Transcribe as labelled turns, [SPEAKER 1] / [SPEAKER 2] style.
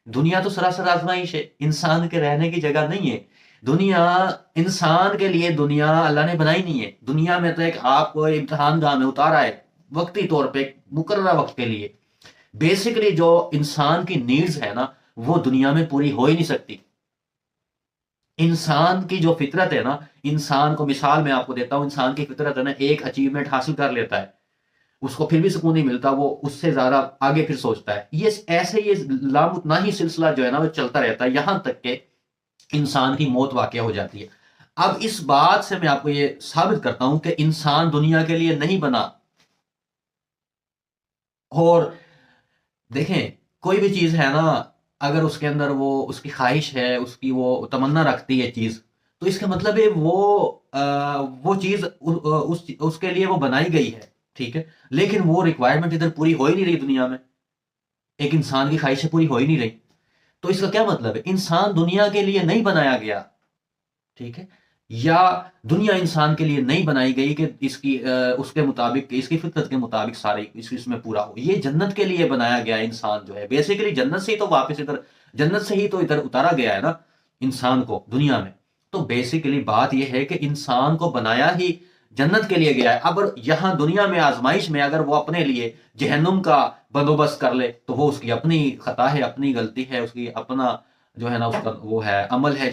[SPEAKER 1] دنیا تو سراسر آزمائش ہے، انسان کے رہنے کی جگہ نہیں ہے دنیا۔ انسان کے لیے دنیا اللہ نے بنائی نہیں ہے، دنیا میں تو ایک آپ کو امتحان گاہ میں اتارا ہے وقتی طور پہ ایک مقررہ وقت کے لیے۔ بیسیکلی جو انسان کی نیڈز ہے نا وہ دنیا میں پوری ہو ہی نہیں سکتی۔ انسان کی جو فطرت ہے نا، انسان کو مثال میں آپ کو دیتا ہوں، انسان کی فطرت ہے نا، ایک اچیومنٹ حاصل کر لیتا ہے اس کو پھر بھی سکون نہیں ملتا، وہ اس سے زیادہ آگے پھر سوچتا ہے، یہ ایسے یہ لامتناہی سلسلہ جو ہے نا وہ چلتا رہتا ہے یہاں تک کہ انسان کی موت واقع ہو جاتی ہے۔ اب اس بات سے میں آپ کو یہ ثابت کرتا ہوں کہ انسان دنیا کے لیے نہیں بنا۔ اور دیکھیں کوئی بھی چیز ہے نا، اگر اس کے اندر وہ اس کی خواہش ہے، اس کی وہ تمنا رکھتی ہے چیز، تو اس کا مطلب ہے وہ چیز اس کے لیے وہ بنائی گئی ہے، ٹھیک ہے، لیکن وہ ریکوائرمنٹ ادھر پوری ہو ہی نہیں رہی دنیا میں، ایک انسان کی خواہشیں پوری ہو ہی نہیں رہی۔ تو اس کا کیا مطلب ہے؟ انسان دنیا کے لیے نہیں بنایا گیا، ٹھیک ہے، یا دنیا انسان کے لیے نہیں بنائی گئی کہ اس کی اس کے مطابق، اس کی فطرت کے مطابق سارے اس میں پورا ہو۔ یہ جنت کے لیے بنایا گیا انسان جو ہے، بیسیکلی جنت سے ہی تو واپس ادھر، جنت سے ہی تو ادھر اتارا گیا ہے نا انسان کو دنیا میں۔ تو بیسیکلی بات یہ ہے کہ انسان کو بنایا ہی جنت کے لیے گیا ہے۔ اب یہاں دنیا میں آزمائش میں اگر وہ اپنے لیے جہنم کا بندوبست کر لے تو وہ اس کی اپنی خطا ہے، اپنی غلطی ہے، اس کی اپنا جو ہے نا اس کا وہ ہے عمل ہے